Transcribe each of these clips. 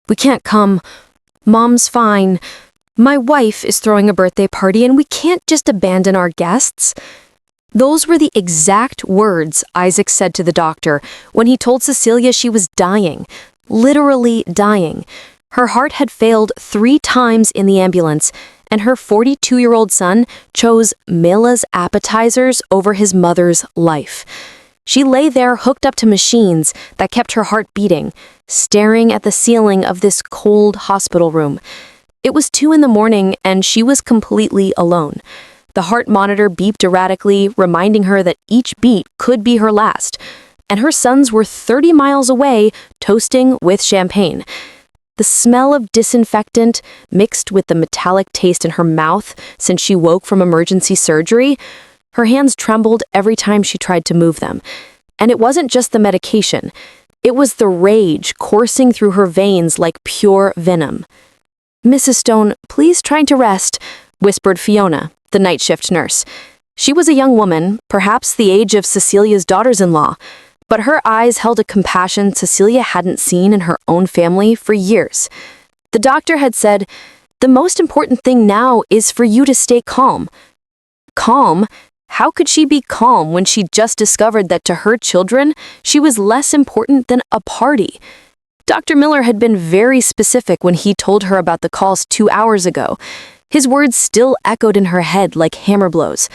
"We can't come. Mom's fine. My wife is throwing a birthday party and we can't just abandon our guests." Those were the exact words Isaac said to the doctor when he told Cecilia she was dying, literally dying. Her heart had failed 3 times in the ambulance, and her 42-year-old son chose Mila's appetizers over his mother's life. She lay there hooked up to machines that kept her heart beating, staring at the ceiling of this cold hospital room. It was 2 in the morning and she was completely alone. The heart monitor beeped erratically, reminding her that each beat could be her last. And her sons were 30 miles away, toasting with champagne. The smell of disinfectant mixed with the metallic taste in her mouth since she woke from emergency surgery. Her hands trembled every time she tried to move them. And it wasn't just the medication. It was the rage coursing through her veins like pure venom. "Mrs. Stone, please try to rest," whispered Fiona, the night shift nurse. She was a young woman, perhaps the age of Cecilia's daughters-in-law, but her eyes held a compassion Cecilia hadn't seen in her own family for years. The doctor had said, "The most important thing now is for you to stay calm." Calm? How could she be calm when she just discovered that to her children, she was less important than a party? Dr. Miller had been very specific when he told her about the calls 2 hours ago. His words still echoed in her head like hammer blows.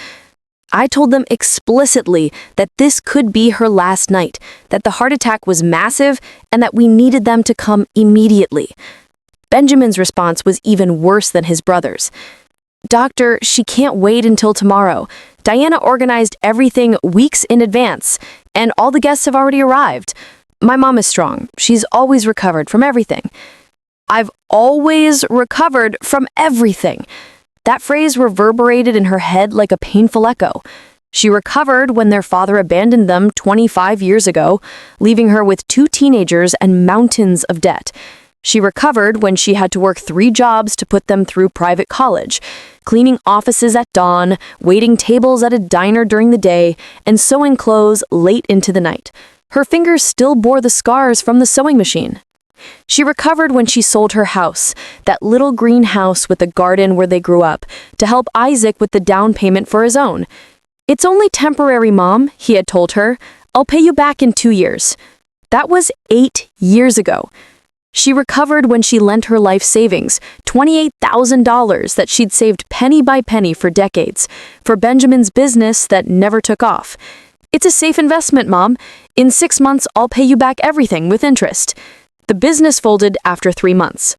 "I told them explicitly that this could be her last night, that the heart attack was massive, and that we needed them to come immediately." Benjamin's response was even worse than his brother's. "Doctor, she can't wait until tomorrow. Diana organized everything weeks in advance, and all the guests have already arrived. My mom is strong. She's always recovered from everything." "I've always recovered from everything." That phrase reverberated in her head like a painful echo. She recovered when their father abandoned them 25 years ago, leaving her with 2 teenagers and mountains of debt. She recovered when she had to work 3 jobs to put them through private college, cleaning offices at dawn, waiting tables at a diner during the day, and sewing clothes late into the night. Her fingers still bore the scars from the sewing machine. She recovered when she sold her house, that little green house with a garden where they grew up, to help Isaac with the down payment for his own. "It's only temporary, Mom," he had told her. "I'll pay you back in 2 years." That was 8 years ago. She recovered when she lent her life savings, $28,000 that she'd saved penny by penny for decades, for Benjamin's business that never took off. "It's a safe investment, Mom. In 6 months, I'll pay you back everything with interest." The business folded after 3 months.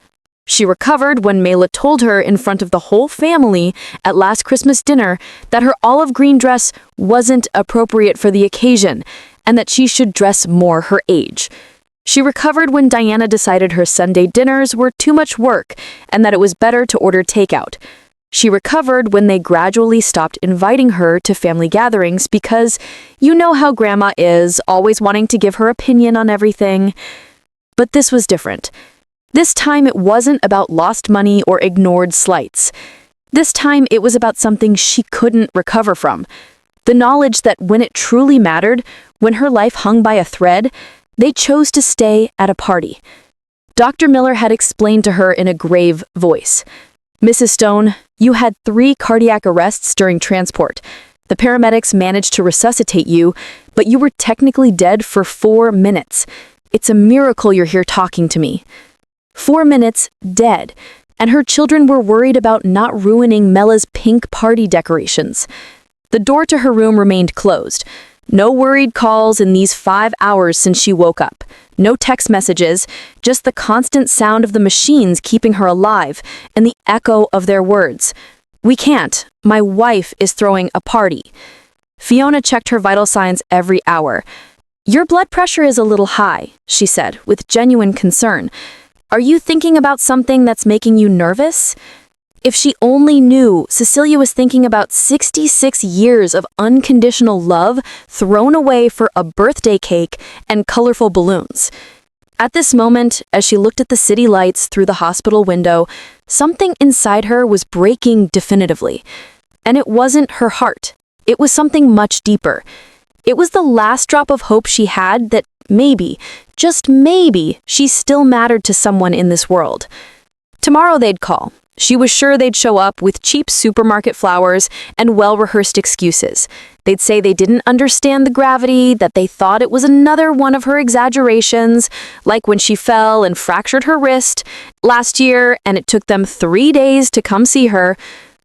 She recovered when Mela told her in front of the whole family at last Christmas dinner that her olive green dress wasn't appropriate for the occasion and that she should dress more her age. She recovered when Diana decided her Sunday dinners were too much work and that it was better to order takeout. She recovered when they gradually stopped inviting her to family gatherings because you know how Grandma is, always wanting to give her opinion on everything. But this was different. This time it wasn't about lost money or ignored slights. This time it was about something she couldn't recover from. The knowledge that when it truly mattered, when her life hung by a thread, they chose to stay at a party. Dr. Miller had explained to her in a grave voice, "Mrs. Stone, you had 3 cardiac arrests during transport. The paramedics managed to resuscitate you, but you were technically dead for 4 minutes. It's a miracle you're here talking to me." 4 minutes, dead, and her children were worried about not ruining Mela's pink party decorations. The door to her room remained closed. No worried calls in these 5 hours since she woke up. No text messages, just the constant sound of the machines keeping her alive and the echo of their words. "We can't. My wife is throwing a party." Fiona checked her vital signs every hour. "Your blood pressure is a little high," she said, with genuine concern. "Are you thinking about something that's making you nervous?" If she only knew, Cecilia was thinking about 66 years of unconditional love thrown away for a birthday cake and colorful balloons. At this moment, as she looked at the city lights through the hospital window, something inside her was breaking definitively. And it wasn't her heart. It was something much deeper. It was the last drop of hope she had that maybe, just maybe, she still mattered to someone in this world. Tomorrow they'd call. She was sure they'd show up with cheap supermarket flowers and well-rehearsed excuses. They'd say they didn't understand the gravity, that they thought it was another one of her exaggerations, like when she fell and fractured her wrist last year and it took them 3 days to come see her.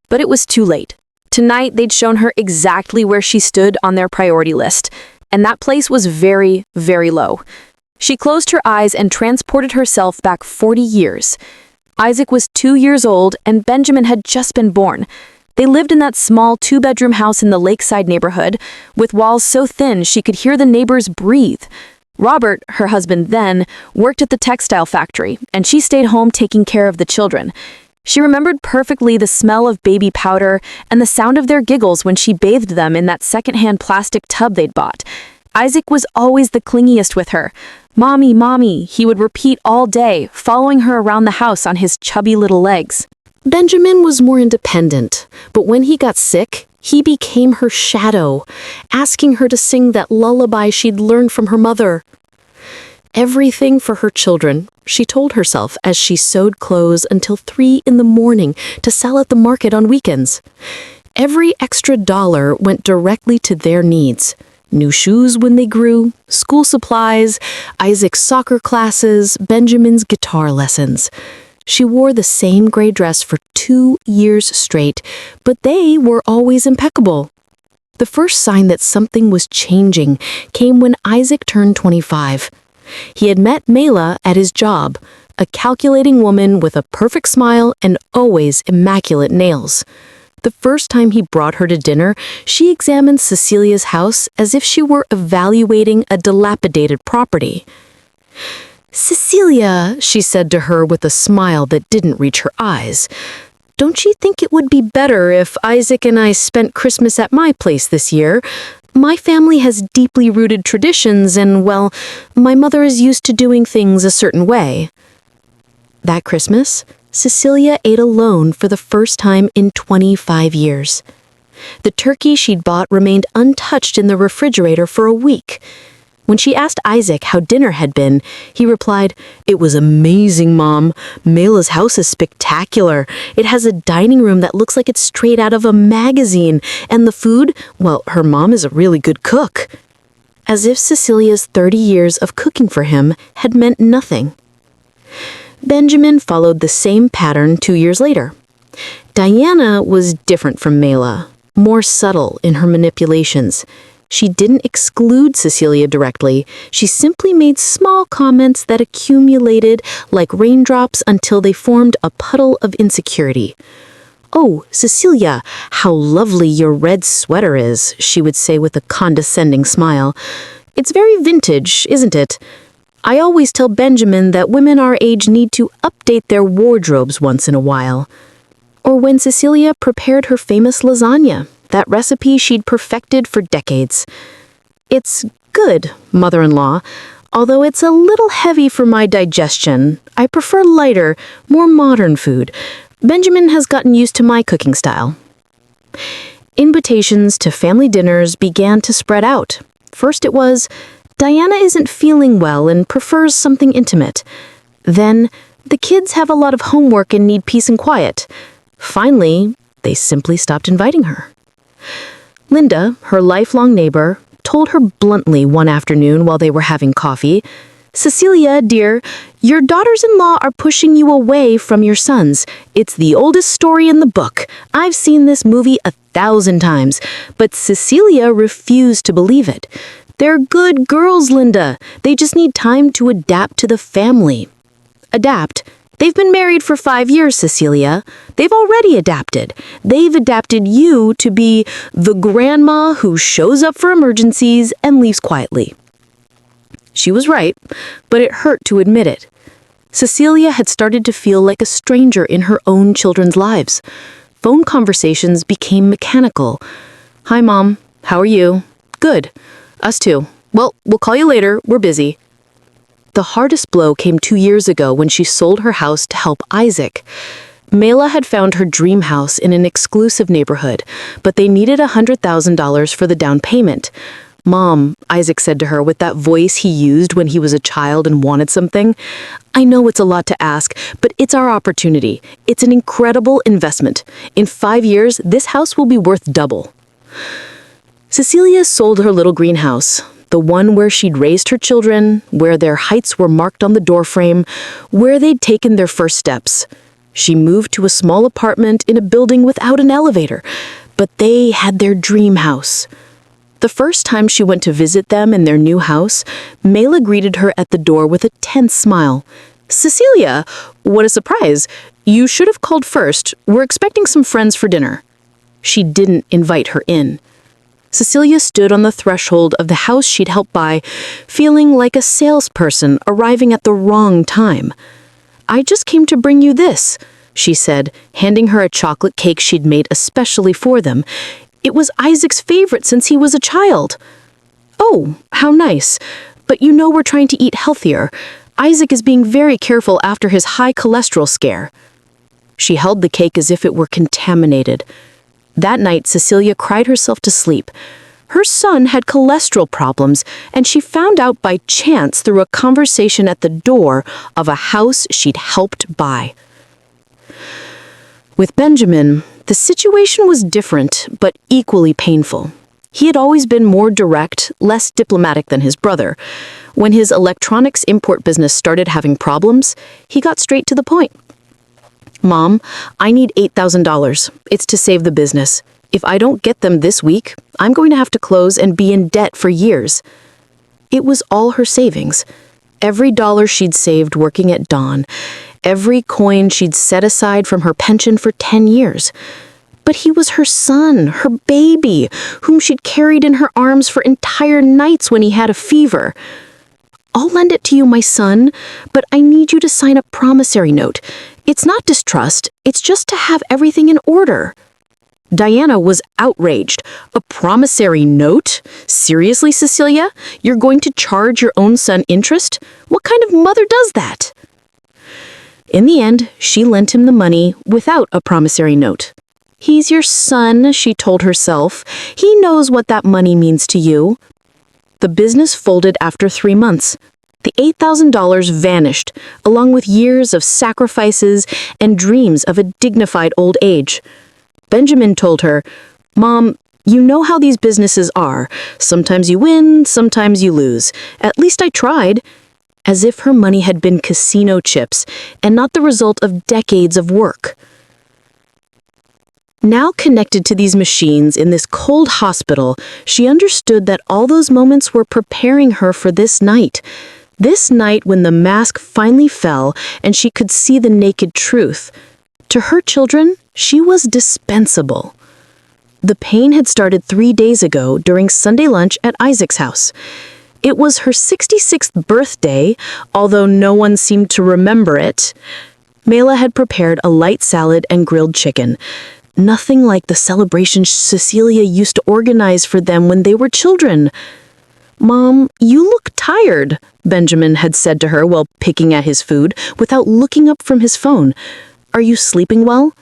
But it was too late. Tonight they'd shown her exactly where she stood on their priority list, and that place was very, very low. She closed her eyes and transported herself back 40 years. Isaac was 2 years old and Benjamin had just been born. They lived in that small 2-bedroom house in the lakeside neighborhood, with walls so thin she could hear the neighbors breathe. Robert, her husband then, worked at the textile factory, and she stayed home taking care of the children. She remembered perfectly the smell of baby powder and the sound of their giggles when she bathed them in that secondhand plastic tub they'd bought. Isaac was always the clingiest with her. "Mommy, Mommy," he would repeat all day, following her around the house on his chubby little legs. Benjamin was more independent, but when he got sick, he became her shadow, asking her to sing that lullaby she'd learned from her mother. Everything for her children, she told herself as she sewed clothes until 3 in the morning to sell at the market on weekends. Every extra dollar went directly to their needs. New shoes when they grew, school supplies, Isaac's soccer classes, Benjamin's guitar lessons. She wore the same gray dress for 2 years straight, but they were always impeccable. The first sign that something was changing came when Isaac turned 25. He had met Mela at his job, a calculating woman with a perfect smile and always immaculate nails. The first time he brought her to dinner, she examined Cecilia's house as if she were evaluating a dilapidated property. "Cecilia," she said to her with a smile that didn't reach her eyes, "don't you think it would be better if Isaac and I spent Christmas at my place this year? My family has deeply rooted traditions and, well, my mother is used to doing things a certain way." That Christmas, Cecilia ate alone for the first time in 25 years. The turkey she'd bought remained untouched in the refrigerator for a week. When she asked Isaac how dinner had been, he replied, "It was amazing, Mom. Mela's house is spectacular. It has a dining room that looks like it's straight out of a magazine, and the food, well, her mom is a really good cook." As if Cecilia's 30 years of cooking for him had meant nothing. Benjamin followed the same pattern 2 years later. Diana was different from Mela, more subtle in her manipulations. She didn't exclude Cecilia directly. She simply made small comments that accumulated like raindrops until they formed a puddle of insecurity. "Oh, Cecilia, how lovely your red sweater is," she would say with a condescending smile. "It's very vintage, isn't it? I always tell Benjamin that women our age need to update their wardrobes once in a while." Or when Cecilia prepared her famous lasagna, that recipe she'd perfected for decades. "It's good, mother-in-law, although it's a little heavy for my digestion. I prefer lighter, more modern food. Benjamin has gotten used to my cooking style." Invitations to family dinners began to spread out. First it was, "Diana isn't feeling well and prefers something intimate." Then, "The kids have a lot of homework and need peace and quiet." Finally, they simply stopped inviting her. Linda, her lifelong neighbor, told her bluntly one afternoon while they were having coffee, "Cecilia, dear, your daughters-in-law are pushing you away from your sons. It's the oldest story in the book. I've seen this movie 1,000 times." But Cecilia refused to believe it. "They're good girls, Linda. They just need time to adapt to the family." Adapt? They've been married for 5 years, Cecilia. They've already adapted. They've adapted you to be the grandma who shows up for emergencies and leaves quietly. She was right, but it hurt to admit it. Cecilia had started to feel like a stranger in her own children's lives. Phone conversations became mechanical. "Hi, Mom. How are you?" "Good. Us too. Well, we'll call you later. We're busy." The hardest blow came 2 years ago when she sold her house to help Isaac. Mela had found her dream house in an exclusive neighborhood, but they needed $100,000 for the down payment. "Mom," Isaac said to her with that voice he used when he was a child and wanted something, "I know it's a lot to ask, but it's our opportunity. It's an incredible investment. In 5 years, this house will be worth double." Cecilia sold her little greenhouse, the one where she'd raised her children, where their heights were marked on the doorframe, where they'd taken their first steps. She moved to a small apartment in a building without an elevator, but they had their dream house. The first time she went to visit them in their new house, Mela greeted her at the door with a tense smile. "Cecilia, what a surprise. You should have called first. We're expecting some friends for dinner." She didn't invite her in. Cecilia stood on the threshold of the house she'd helped buy, feeling like a salesperson arriving at the wrong time. "I just came to bring you this," she said, handing her a chocolate cake she'd made especially for them. "It was Isaac's favorite since he was a child." "Oh, how nice. But you know we're trying to eat healthier. Isaac is being very careful after his high cholesterol scare." She held the cake as if it were contaminated. That night, Cecilia cried herself to sleep. Her son had cholesterol problems, and she found out by chance through a conversation at the door of a house she'd helped buy. With Benjamin, the situation was different, but equally painful. He had always been more direct, less diplomatic than his brother. When his electronics import business started having problems, he got straight to the point. "Mom, I need $8,000. It's to save the business. If I don't get them this week, I'm going to have to close and be in debt for years." It was all her savings. Every dollar she'd saved working at Dawn, every coin she'd set aside from her pension for 10 years. But he was her son, her baby, whom she'd carried in her arms for entire nights when he had a fever. "I'll lend it to you, my son, but I need you to sign a promissory note. It's not distrust, it's just to have everything in order." Diana was outraged. "A promissory note? Seriously, Cecilia? You're going to charge your own son interest? What kind of mother does that?" In the end, she lent him the money without a promissory note. "He's your son," she told herself. "He knows what that money means to you." The business folded after 3 months. The $8,000 vanished, along with years of sacrifices and dreams of a dignified old age. Benjamin told her, "Mom, you know how these businesses are. Sometimes you win, sometimes you lose. At least I tried." As if her money had been casino chips and not the result of decades of work. Now connected to these machines in this cold hospital, she understood that all those moments were preparing her for this night. This night when the mask finally fell and she could see the naked truth. To her children, she was dispensable. The pain had started 3 days ago during Sunday lunch at Isaac's house. It was her 66th birthday, although no one seemed to remember it. Mela had prepared a light salad and grilled chicken. Nothing like the celebration Cecilia used to organize for them when they were children. "Mom, you look tired," Benjamin had said to her while picking at his food, without looking up from his phone. "Are you sleeping well?"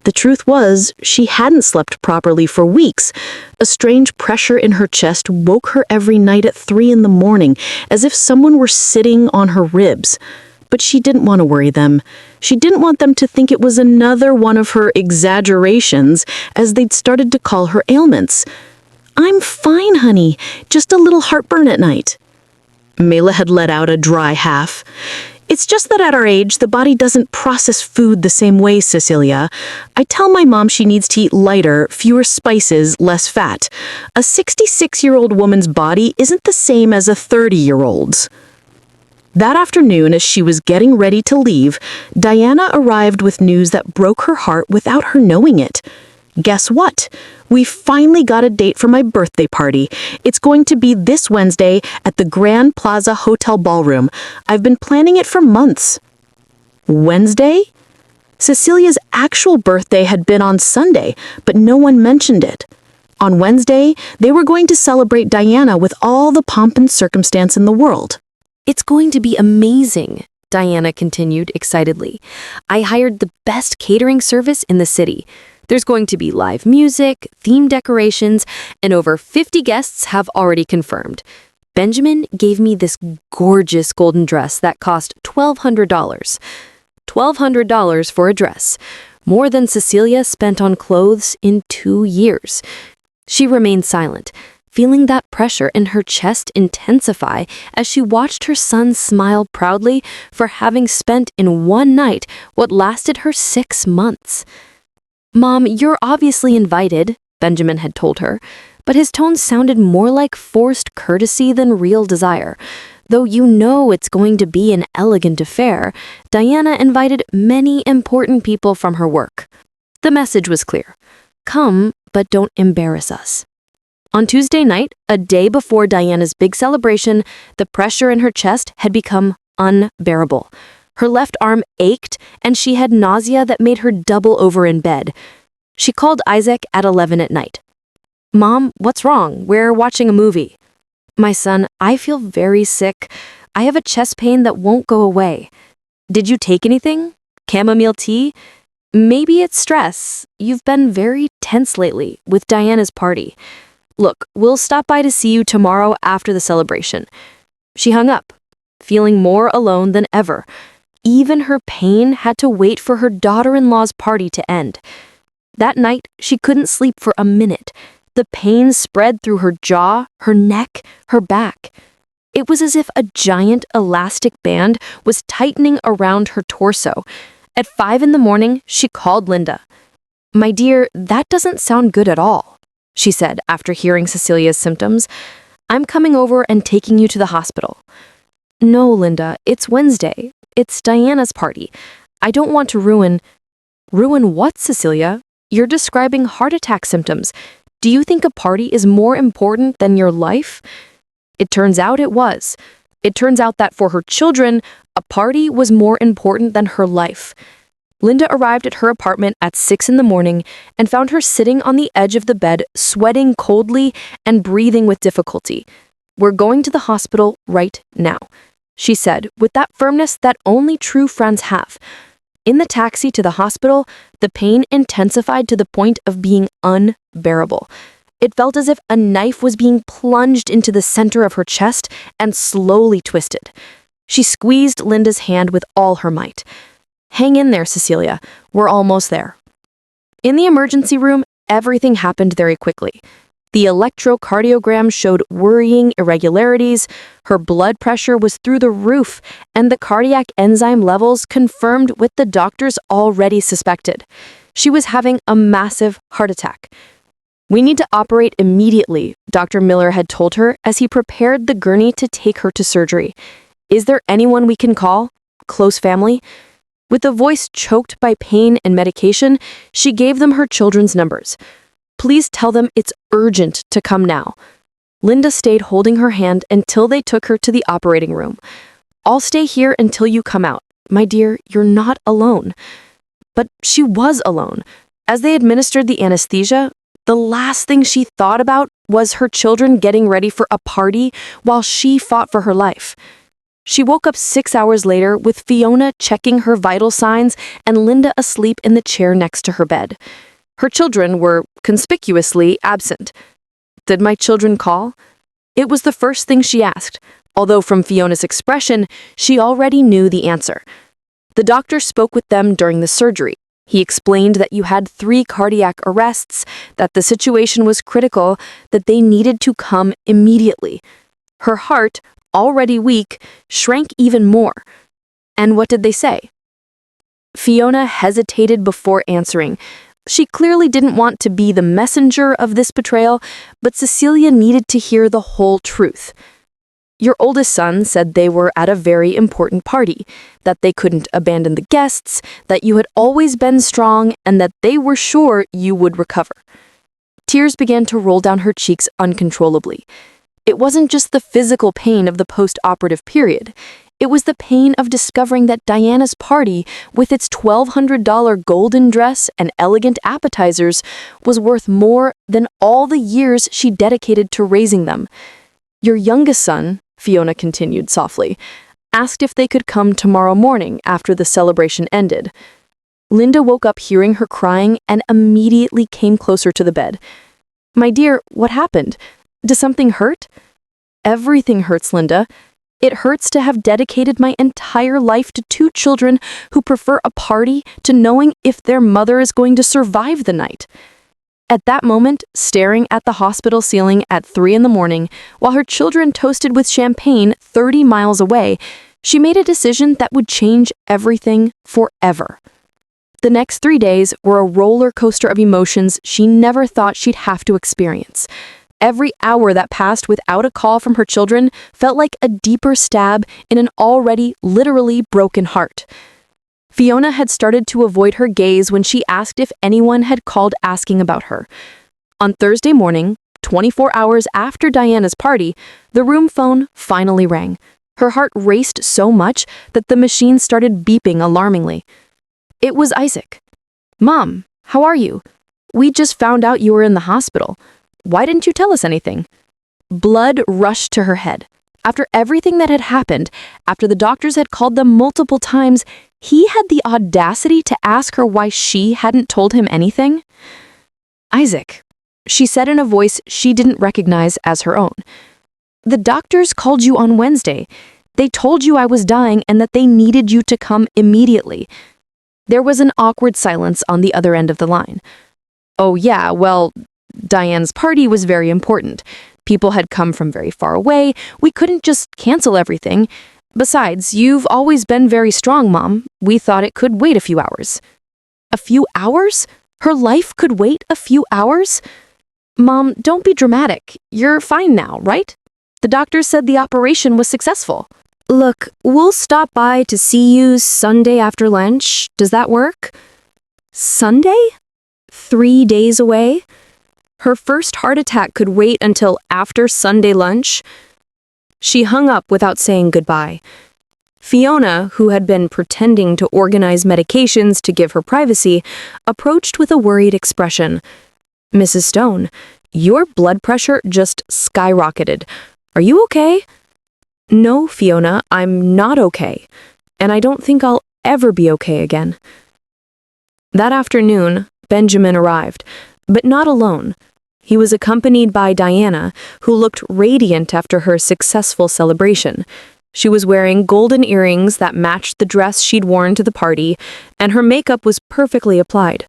The truth was, she hadn't slept properly for weeks. A strange pressure in her chest woke her every night at 3 in the morning, as if someone were sitting on her ribs. But she didn't want to worry them. She didn't want them to think it was another one of her exaggerations, as they'd started to call her ailments. "I'm fine, honey. Just a little heartburn at night." Mela had let out a dry half. "It's just that at our age, the body doesn't process food the same way, Cecilia. I tell my mom she needs to eat lighter, fewer spices, less fat. A 66-year-old woman's body isn't the same as a 30-year-old's. That afternoon, as she was getting ready to leave, Diana arrived with news that broke her heart without her knowing it. "Guess what? We finally got a date for my birthday party. It's going to be this Wednesday at the Grand Plaza Hotel Ballroom. I've been planning it for months." Wednesday? Cecilia's actual birthday had been on Sunday, but no one mentioned it. On Wednesday, they were going to celebrate Diana with all the pomp and circumstance in the world. "It's going to be amazing," Diana continued excitedly. "I hired the best catering service in the city. There's going to be live music, theme decorations, and over 50 guests have already confirmed. Benjamin gave me this gorgeous golden dress that cost $1,200. $1,200 for a dress, more than Cecilia spent on clothes in 2 years. She remained silent, feeling that pressure in her chest intensify as she watched her son smile proudly for having spent in one night what lasted her 6 months. "Mom, you're obviously invited," Benjamin had told her, but his tone sounded more like forced courtesy than real desire. Though you know it's going to be an elegant affair, Diana invited many important people from her work. The message was clear. Come, but don't embarrass us. On Tuesday night, a day before Diana's big celebration, the pressure in her chest had become unbearable. Her left arm ached, and she had nausea that made her double over in bed. She called Isaac at 11 at night. "Mom, what's wrong? We're watching a movie." "My son, I feel very sick. I have a chest pain that won't go away." "Did you take anything? Chamomile tea?" "Maybe it's stress. You've been very tense lately with Diana's party. Look, we'll stop by to see you tomorrow after the celebration." She hung up, feeling more alone than ever. Even her pain had to wait for her daughter-in-law's party to end. That night, she couldn't sleep for a minute. The pain spread through her jaw, her neck, her back. It was as if a giant elastic band was tightening around her torso. At 5 in the morning, she called Linda. "My dear, that doesn't sound good at all," she said after hearing Cecilia's symptoms. "I'm coming over and taking you to the hospital." "No, Linda, it's Wednesday. It's Diana's party. I don't want to ruin—" "Ruin what, Cecilia? You're describing heart attack symptoms. Do you think a party is more important than your life?" It turns out it was. It turns out that for her children, a party was more important than her life. Linda arrived at her apartment at 6 in the morning and found her sitting on the edge of the bed, sweating coldly and breathing with difficulty. "We're going to the hospital right now," she said with that firmness that only true friends have. In the taxi to the hospital, the pain intensified to the point of being unbearable. It felt as if a knife was being plunged into the center of her chest and slowly twisted. She squeezed Linda's hand with all her might. "Hang in there, Cecilia. We're almost there." In the emergency room, everything happened very quickly. The electrocardiogram showed worrying irregularities, her blood pressure was through the roof, and the cardiac enzyme levels confirmed what the doctors already suspected. She was having a massive heart attack. "We need to operate immediately," Dr. Miller had told her as he prepared the gurney to take her to surgery. "Is there anyone we can call? Close family?" With a voice choked by pain and medication, she gave them her children's numbers. "Please tell them it's urgent to come now." Linda stayed holding her hand until they took her to the operating room. "I'll stay here until you come out. My dear, you're not alone." But she was alone. As they administered the anesthesia, the last thing she thought about was her children getting ready for a party while she fought for her life. She woke up 6 hours later with Fiona checking her vital signs and Linda asleep in the chair next to her bed. Her children were conspicuously absent. "Did my children call?" It was the first thing she asked, although from Fiona's expression, she already knew the answer. The doctor spoke with them during the surgery. He explained that you had 3 cardiac arrests, that the situation was critical, that they needed to come immediately. Her heart, already weak, shrank even more. "And what did they say?" Fiona hesitated before answering. She clearly didn't want to be the messenger of this betrayal, but Cecilia needed to hear the whole truth. "Your oldest son said they were at a very important party, that they couldn't abandon the guests, that you had always been strong, and that they were sure you would recover." Tears began to roll down her cheeks uncontrollably. It wasn't just the physical pain of the post-operative period. It was the pain of discovering that Diana's party, with its $1,200 golden dress and elegant appetizers, was worth more than all the years she dedicated to raising them. "Your youngest son," Fiona continued softly, "asked if they could come tomorrow morning after the celebration ended." Linda woke up hearing her crying and immediately came closer to the bed. My dear, what happened? Does something hurt? Everything hurts, Linda. It hurts to have dedicated my entire life to two children who prefer a party to knowing if their mother is going to survive the night. At that moment, staring at the hospital ceiling at 3 a.m, while her children toasted with champagne 30 miles away, she made a decision that would change everything forever. The next 3 days were a roller coaster of emotions she never thought she'd have to experience. Every hour that passed without a call from her children felt like a deeper stab in an already literally broken heart. Fiona had started to avoid her gaze when she asked if anyone had called asking about her. On Thursday morning, 24 hours after Diana's party, the room phone finally rang. Her heart raced so much that the machine started beeping alarmingly. It was Isaac. Mom, how are you? We just found out you were in the hospital. Why didn't you tell us anything? Blood rushed to her head. After everything that had happened, after the doctors had called them multiple times, he had the audacity to ask her why she hadn't told him anything? Isaac, she said in a voice she didn't recognize as her own. The doctors called you on Wednesday. They told you I was dying and that they needed you to come immediately. There was an awkward silence on the other end of the line. Oh yeah, well, Diane's party was very important. People had come from very far away. We couldn't just cancel everything. Besides, you've always been very strong, Mom. We thought it could wait a few hours. A few hours? Her life could wait a few hours? Mom, don't be dramatic. You're fine now, right? The doctor said the operation was successful. Look, we'll stop by to see you Sunday after lunch. Does that work? Sunday? 3 days away? Her first heart attack could wait until after Sunday lunch. She hung up without saying goodbye. Fiona, who had been pretending to organize medications to give her privacy, approached with a worried expression. Mrs. Stone, your blood pressure just skyrocketed. Are you okay? No, Fiona, I'm not okay. And I don't think I'll ever be okay again. That afternoon, Benjamin arrived, but not alone. He was accompanied by Diana, who looked radiant after her successful celebration. She was wearing golden earrings that matched the dress she'd worn to the party, and her makeup was perfectly applied.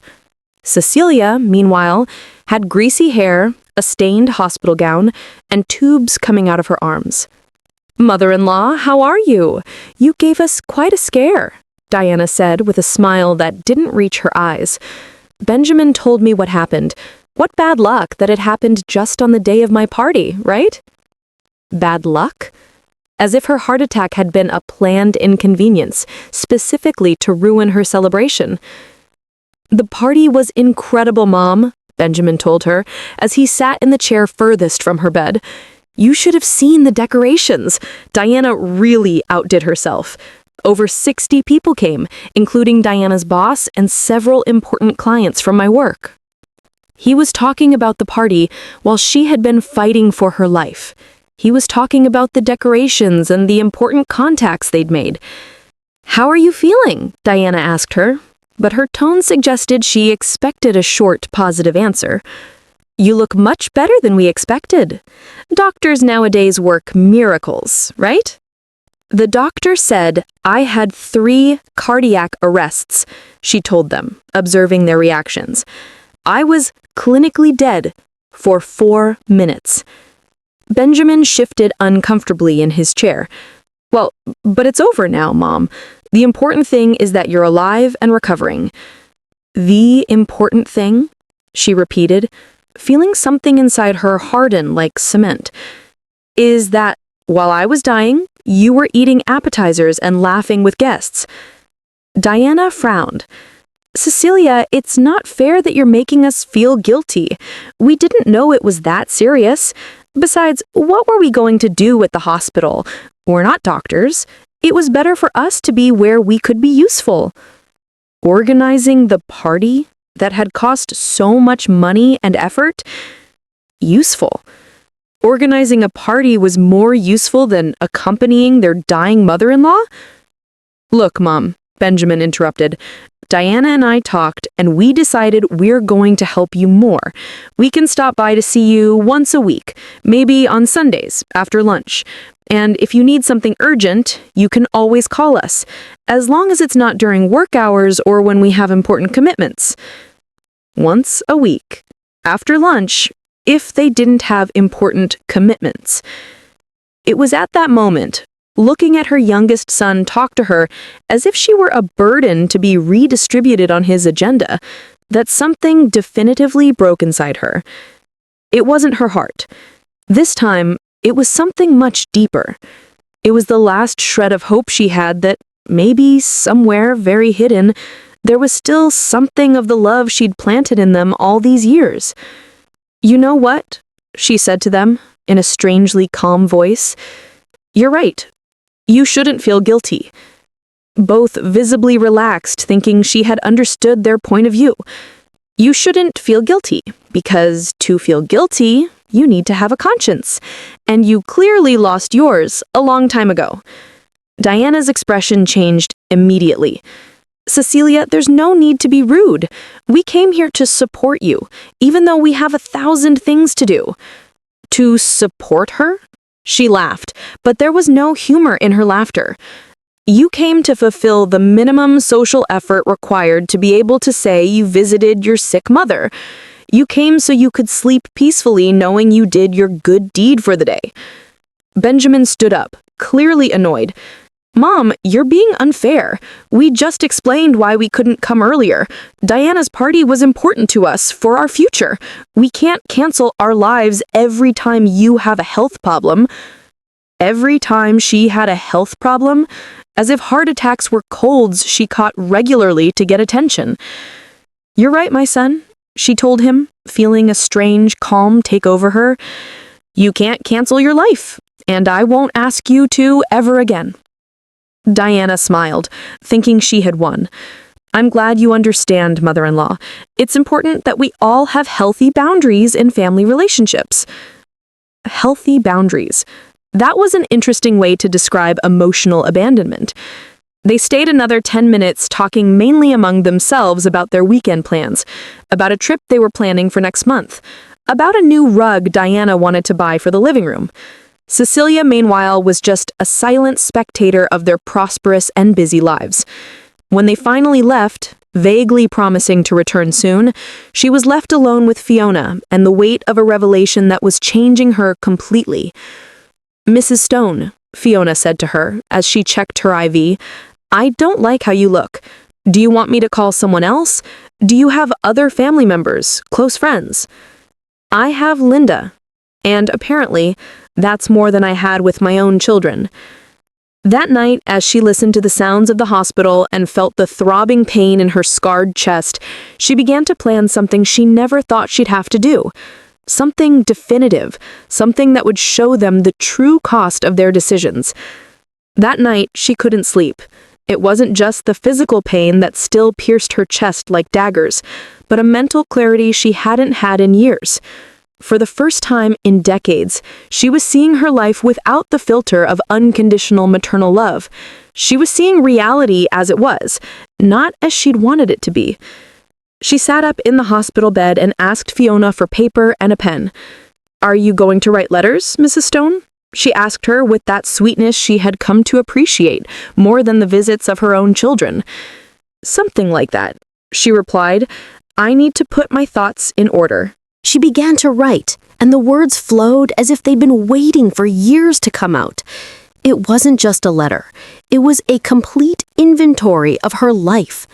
Cecilia, meanwhile, had greasy hair, a stained hospital gown, and tubes coming out of her arms. Mother-in-law, how are you? You gave us quite a scare, Diana said with a smile that didn't reach her eyes. Benjamin told me what happened. What bad luck that it happened just on the day of my party, right? Bad luck? As if her heart attack had been a planned inconvenience, specifically to ruin her celebration. The party was incredible, Mom, Benjamin told her, as he sat in the chair furthest from her bed. You should have seen the decorations. Diana really outdid herself. Over 60 people came, including Diana's boss and several important clients from my work. He was talking about the party while she had been fighting for her life. He was talking about the decorations and the important contacts they'd made. How are you feeling? Diana asked her, but her tone suggested she expected a short, positive answer. You look much better than we expected. Doctors nowadays work miracles, right? The doctor said I had 3 cardiac arrests, she told them, observing their reactions. I was clinically dead for 4 minutes. Benjamin shifted uncomfortably in his chair. Well, but it's over now, Mom. The important thing is that you're alive and recovering. The important thing? She repeated, feeling something inside her harden like cement. Is that while I was dying, you were eating appetizers and laughing with guests. Diana frowned. Cecilia, it's not fair that you're making us feel guilty. We didn't know it was that serious. Besides, what were we going to do at the hospital? We're not doctors. It was better for us to be where we could be useful. Organizing the party that had cost so much money and effort? Useful. Organizing a party was more useful than accompanying their dying mother-in-law? Look, Mom, Benjamin interrupted. Diana and I talked, and we decided we're going to help you more. We can stop by to see you once a week, maybe on Sundays after lunch. And if you need something urgent, you can always call us, as long as it's not during work hours or when we have important commitments. Once a week, after lunch, if they didn't have important commitments. It was at that moment, looking at her youngest son talk to her as if she were a burden to be redistributed on his agenda, that something definitively broke inside her. It wasn't her heart. This time, it was something much deeper. It was the last shred of hope she had that maybe somewhere very hidden, there was still something of the love she'd planted in them all these years. "You know what?" she said to them in a strangely calm voice. "You're right. You shouldn't feel guilty." Both visibly relaxed, thinking she had understood their point of view. You shouldn't feel guilty, because to feel guilty, you need to have a conscience, and you clearly lost yours a long time ago. Diana's expression changed immediately. "Cecilia, there's no need to be rude. We came here to support you, even though we have 1,000 things to do." To support her? She laughed, but there was no humor in her laughter. "You came to fulfill the minimum social effort required to be able to say you visited your sick mother. You came so you could sleep peacefully knowing you did your good deed for the day." Benjamin stood up, clearly annoyed. "Mom, you're being unfair. We just explained why we couldn't come earlier. Diana's party was important to us for our future. We can't cancel our lives every time you have a health problem." Every time she had a health problem? As if heart attacks were colds she caught regularly to get attention. "You're right, my son," she told him, feeling a strange calm take over her. "You can't cancel your life, and I won't ask you to ever again." Diana smiled, thinking she had won. "I'm glad you understand, mother-in-law. It's important that we all have healthy boundaries in family relationships." Healthy boundaries. That was an interesting way to describe emotional abandonment. They stayed another 10 minutes talking mainly among themselves about their weekend plans, about a trip they were planning for next month, about a new rug Diana wanted to buy for the living room. Cecilia, meanwhile, was just a silent spectator of their prosperous and busy lives. When they finally left, vaguely promising to return soon, she was left alone with Fiona and the weight of a revelation that was changing her completely. "Mrs. Stone," Fiona said to her as she checked her IV, "I don't like how you look. Do you want me to call someone else? Do you have other family members, close friends?" "I have Linda. And apparently, that's more than I had with my own children." That night, as she listened to the sounds of the hospital and felt the throbbing pain in her scarred chest, she began to plan something she never thought she'd have to do. Something definitive, something that would show them the true cost of their decisions. That night, she couldn't sleep. It wasn't just the physical pain that still pierced her chest like daggers, but a mental clarity she hadn't had in years. For the first time in decades, she was seeing her life without the filter of unconditional maternal love. She was seeing reality as it was, not as she'd wanted it to be. She sat up in the hospital bed and asked Fiona for paper and a pen. "Are you going to write letters, Mrs. Stone?" she asked her with that sweetness she had come to appreciate more than the visits of her own children. "Something like that," she replied. "I need to put my thoughts in order." She began to write, and the words flowed as if they'd been waiting for years to come out. It wasn't just a letter. It was a complete inventory of her life,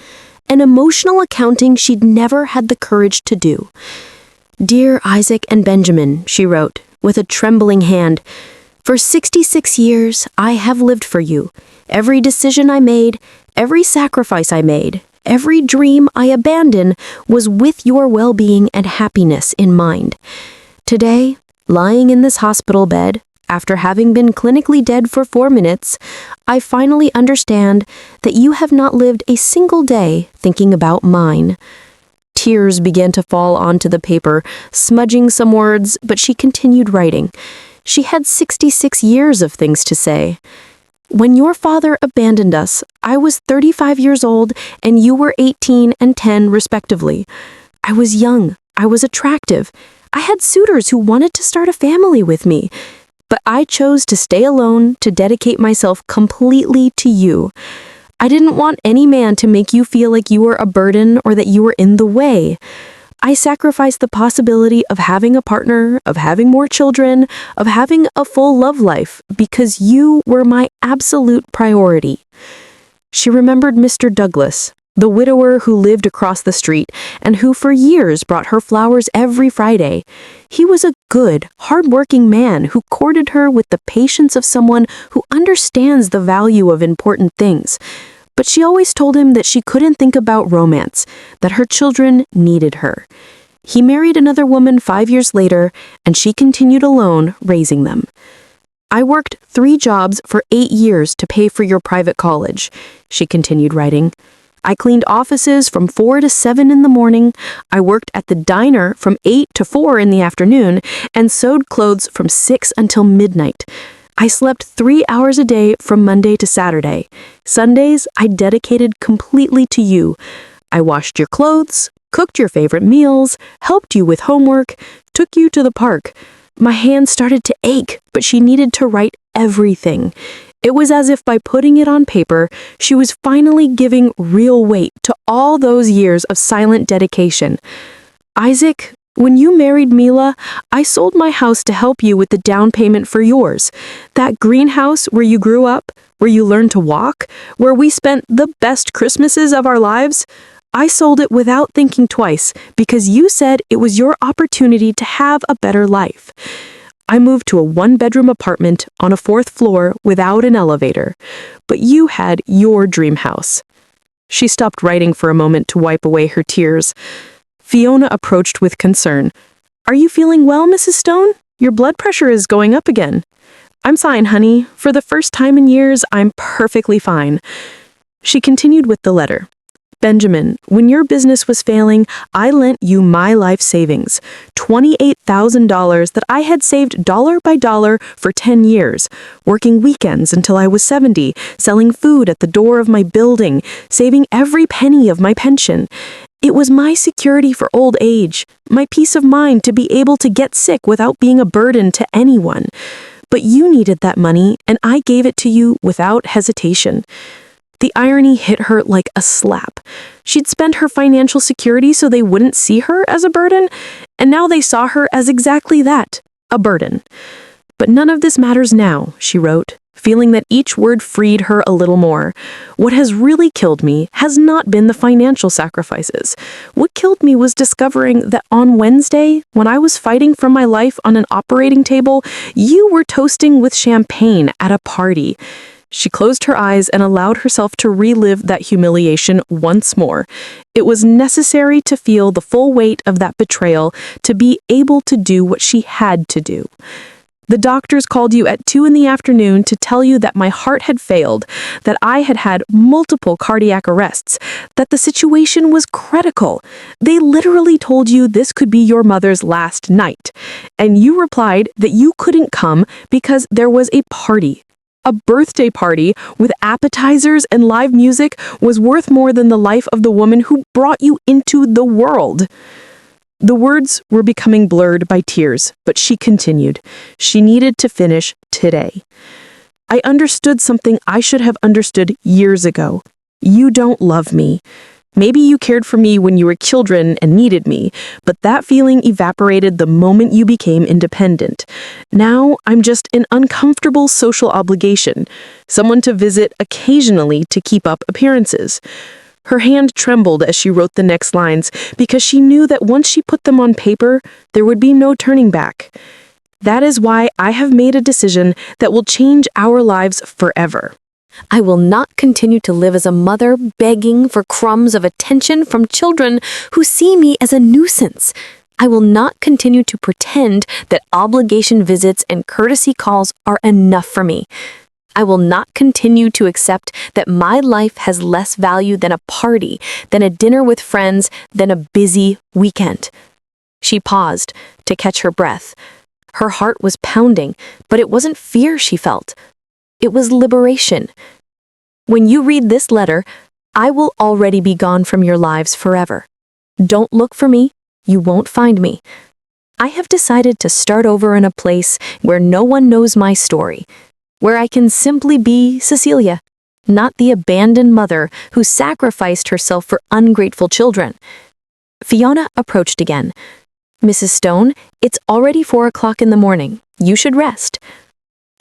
an emotional accounting she'd never had the courage to do. "Dear Isaac and Benjamin," she wrote, with a trembling hand, "for 66 years I have lived for you. Every decision I made, every sacrifice I made, every dream I abandoned was with your well-being and happiness in mind. Today, lying in this hospital bed, after having been clinically dead for 4 minutes, I finally understand that you have not lived a single day thinking about mine." Tears began to fall onto the paper, smudging some words, but she continued writing. She had 66 years of things to say. When your father abandoned us, I was 35 years old and you were 18 and 10 respectively. I was young, I was attractive, I had suitors who wanted to start a family with me. But I chose to stay alone, to dedicate myself completely to you. I didn't want any man to make you feel like you were a burden or that you were in the way. I sacrificed the possibility of having a partner, of having more children, of having a full love life because you were my absolute priority. She remembered Mr. Douglas, the widower who lived across the street and who for years brought her flowers every Friday. He was a good, hard-working man who courted her with the patience of someone who understands the value of important things. But she always told him that she couldn't think about romance, that her children needed her. He married another woman 5 years later, and she continued alone, raising them. I worked 3 jobs for 8 years to pay for your private college, she continued writing. I cleaned offices from 4 to 7 in the morning, I worked at the diner from 8 to 4 in the afternoon, and sewed clothes from 6 until midnight. I slept 3 hours a day from Monday to Saturday. Sundays, I dedicated completely to you. I washed your clothes, cooked your favorite meals, helped you with homework, took you to the park. My hands started to ache, but she needed to write everything. It was as if by putting it on paper, she was finally giving real weight to all those years of silent dedication. Isaac, when you married Mila, I sold my house to help you with the down payment for yours. That greenhouse where you grew up, where you learned to walk, where we spent the best Christmases of our lives. I sold it without thinking twice because you said it was your opportunity to have a better life. I moved to a 1-bedroom apartment on a 4th floor without an elevator, but you had your dream house. She stopped writing for a moment to wipe away her tears. Fiona approached with concern. Are you feeling well, Mrs. Stone? Your blood pressure is going up again. I'm fine, honey. For the first time in years, I'm perfectly fine. She continued with the letter. Benjamin, when your business was failing, I lent you my life savings, $28,000 that I had saved dollar by dollar for 10 years, working weekends until I was 70, selling food at the door of my building, saving every penny of my pension. It was my security for old age, my peace of mind to be able to get sick without being a burden to anyone. But you needed that money, and I gave it to you without hesitation. The irony hit her like a slap. She'd spent her financial security so they wouldn't see her as a burden, and now they saw her as exactly that, a burden. But none of this matters now, she wrote, feeling that each word freed her a little more. What has really killed me has not been the financial sacrifices. What killed me was discovering that on Wednesday, when I was fighting for my life on an operating table, you were toasting with champagne at a party. She closed her eyes and allowed herself to relive that humiliation once more. It was necessary to feel the full weight of that betrayal to be able to do what she had to do. The doctors called you at 2 in the afternoon to tell you that my heart had failed, that I had had multiple cardiac arrests, that the situation was critical. They literally told you this could be your mother's last night. And you replied that you couldn't come because there was a party. A birthday party with appetizers and live music was worth more than the life of the woman who brought you into the world. The words were becoming blurred by tears, but she continued. She needed to finish today. I understood something I should have understood years ago. You don't love me. Maybe you cared for me when you were children and needed me, but that feeling evaporated the moment you became independent. Now I'm just an uncomfortable social obligation, someone to visit occasionally to keep up appearances. Her hand trembled as she wrote the next lines because she knew that once she put them on paper, there would be no turning back. That is why I have made a decision that will change our lives forever. I will not continue to live as a mother begging for crumbs of attention from children who see me as a nuisance. I will not continue to pretend that obligation visits and courtesy calls are enough for me. I will not continue to accept that my life has less value than a party, than a dinner with friends, than a busy weekend. She paused to catch her breath. Her heart was pounding, but it wasn't fear she felt. It was liberation. When you read this letter, I will already be gone from your lives forever. Don't look for me. You won't find me. I have decided to start over in a place where no one knows my story, where I can simply be Cecilia, not the abandoned mother who sacrificed herself for ungrateful children. Fiona approached again. Mrs. Stone, it's already 4 o'clock in the morning. You should rest.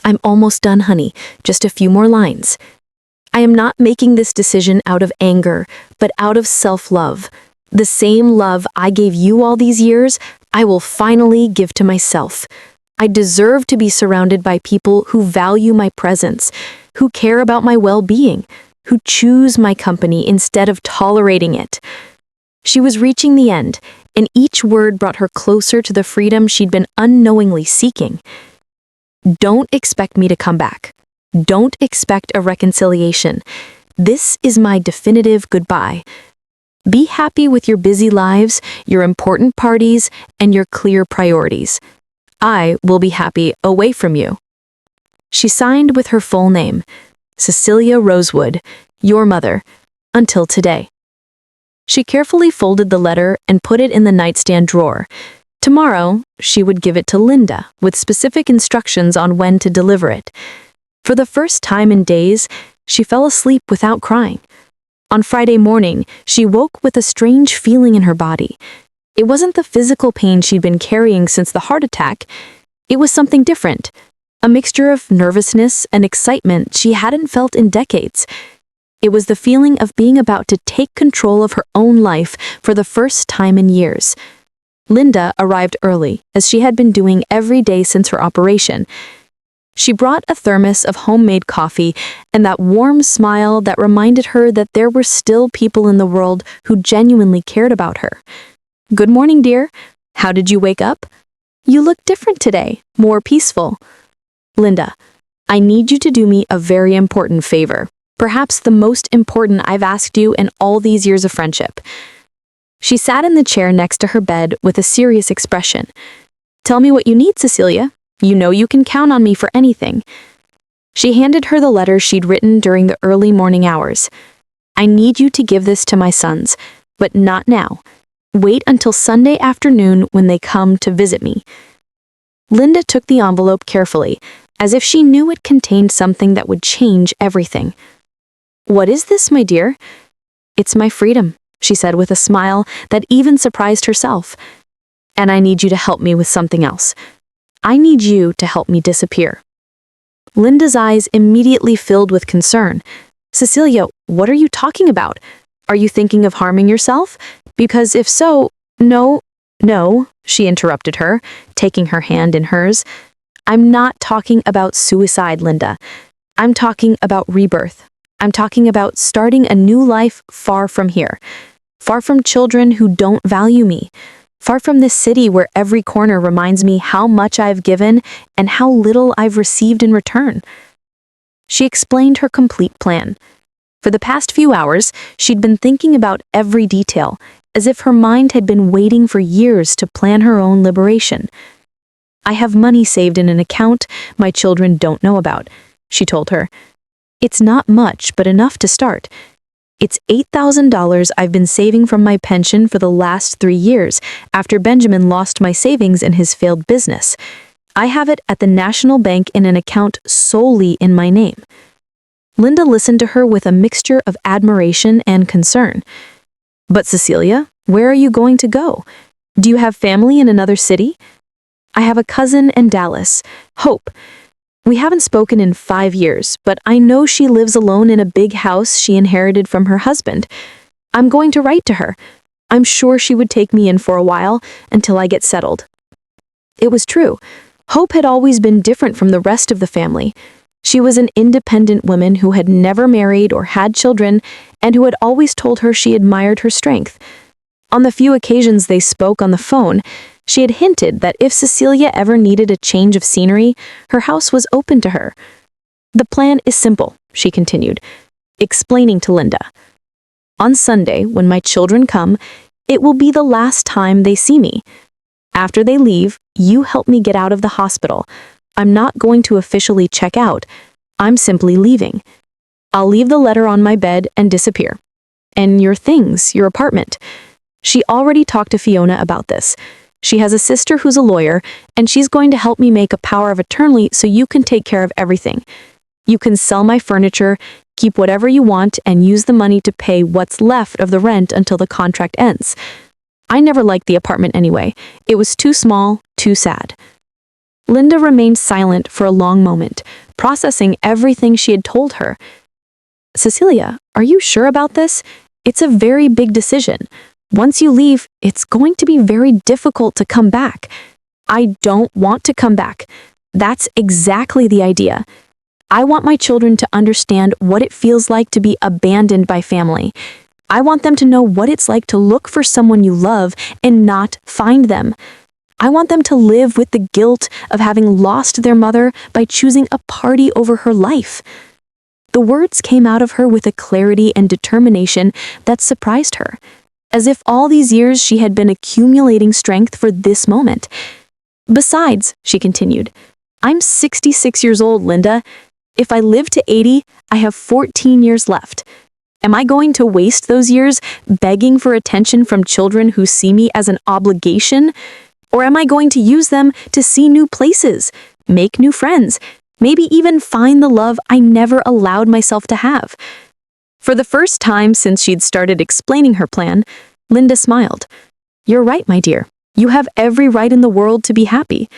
I'm almost done, honey. Just a few more lines. I am not making this decision out of anger, but out of self-love. The same love I gave you all these years, I will finally give to myself. I deserve to be surrounded by people who value my presence, who care about my well-being, who choose my company instead of tolerating it. She was reaching the end, and each word brought her closer to the freedom she'd been unknowingly seeking. Don't expect me to come back. Don't expect a reconciliation. This is my definitive goodbye. Be happy with your busy lives, your important parties, and your clear priorities. I will be happy away from you. She signed with her full name, Cecilia Rosewood, your mother, until today. She carefully folded the letter and put it in the nightstand drawer. Tomorrow, she would give it to Linda with specific instructions on when to deliver it. For the first time in days, she fell asleep without crying. On Friday morning, she woke with a strange feeling in her body. It wasn't the physical pain she'd been carrying since the heart attack. It was something different, a mixture of nervousness and excitement she hadn't felt in decades. It was the feeling of being about to take control of her own life for the first time in years. Linda arrived early, as she had been doing every day since her operation. She brought a thermos of homemade coffee and that warm smile that reminded her that there were still people in the world who genuinely cared about her. Good morning, dear. How did you wake up? You look different today, more peaceful. Linda, I need you to do me a very important favor, perhaps the most important I've asked you in all these years of friendship. She sat in the chair next to her bed with a serious expression. Tell me what you need, Cecilia. You know you can count on me for anything. She handed her the letter she'd written during the early morning hours. I need you to give this to my sons, but not now. Wait until Sunday afternoon when they come to visit me. Linda took the envelope carefully, as if she knew it contained something that would change everything. What is this, my dear? It's my freedom, she said with a smile that even surprised herself. And I need you to help me with something else. I need you to help me disappear. Linda's eyes immediately filled with concern. Cecilia, what are you talking about? Are you thinking of harming yourself? Because if so, no, she interrupted her, taking her hand in hers. I'm not talking about suicide, Linda. I'm talking about rebirth. I'm talking about starting a new life far from here, far from children who don't value me, far from this city where every corner reminds me how much I've given and how little I've received in return. She explained her complete plan. For the past few hours, she'd been thinking about every detail, as if her mind had been waiting for years to plan her own liberation. I have money saved in an account my children don't know about, she told her. It's not much, but enough to start. It's $8,000 I've been saving from my pension for the last 3 years after Benjamin lost my savings in his failed business. I have it at the National Bank in an account solely in my name. Linda listened to her with a mixture of admiration and concern. But Cecilia, where are you going to go? Do you have family in another city? I have a cousin in Dallas, Hope. We haven't spoken in 5 years, but I know she lives alone in a big house she inherited from her husband. I'm going to write to her. I'm sure she would take me in for a while until I get settled. It was true. Hope had always been different from the rest of the family. She was an independent woman who had never married or had children and who had always told her she admired her strength. On the few occasions they spoke on the phone, she had hinted that if Cecilia ever needed a change of scenery, her house was open to her. The plan is simple, she continued, explaining to Linda. On Sunday, when my children come, it will be the last time they see me. After they leave, you help me get out of the hospital. I'm not going to officially check out. I'm simply leaving. I'll leave the letter on my bed and disappear. And your things, your apartment. She already talked to Fiona about this. She has a sister who's a lawyer, and she's going to help me make a power of attorney so you can take care of everything. You can sell my furniture, keep whatever you want, and use the money to pay what's left of the rent until the contract ends. I never liked the apartment anyway. It was too small, too sad. Linda remained silent for a long moment, processing everything she had told her. Cecilia, are you sure about this? It's a very big decision. Once you leave, it's going to be very difficult to come back. I don't want to come back. That's exactly the idea. I want my children to understand what it feels like to be abandoned by family. I want them to know what it's like to look for someone you love and not find them. I want them to live with the guilt of having lost their mother by choosing a party over her life. The words came out of her with a clarity and determination that surprised her, as if all these years she had been accumulating strength for this moment. Besides, she continued, I'm 66 years old, Linda. If I live to 80, I have 14 years left. Am I going to waste those years begging for attention from children who see me as an obligation? Or am I going to use them to see new places, make new friends, maybe even find the love I never allowed myself to have? For the first time since she'd started explaining her plan, Linda smiled. You're right, my dear. You have every right in the world to be happy.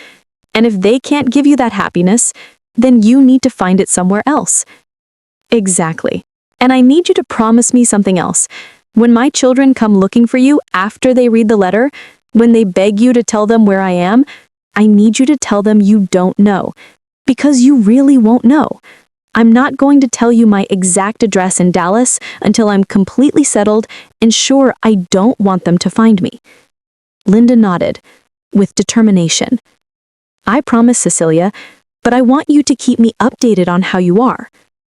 And if they can't give you that happiness, then you need to find it somewhere else. Exactly. And I need you to promise me something else. When my children come looking for you after they read the letter, when they beg you to tell them where I am, I need you to tell them you don't know. Because you really won't know. I'm not going to tell you my exact address in Dallas until I'm completely settled and sure I don't want them to find me. Linda nodded, with determination. I promise, Cecilia, but I want you to keep me updated on how you are.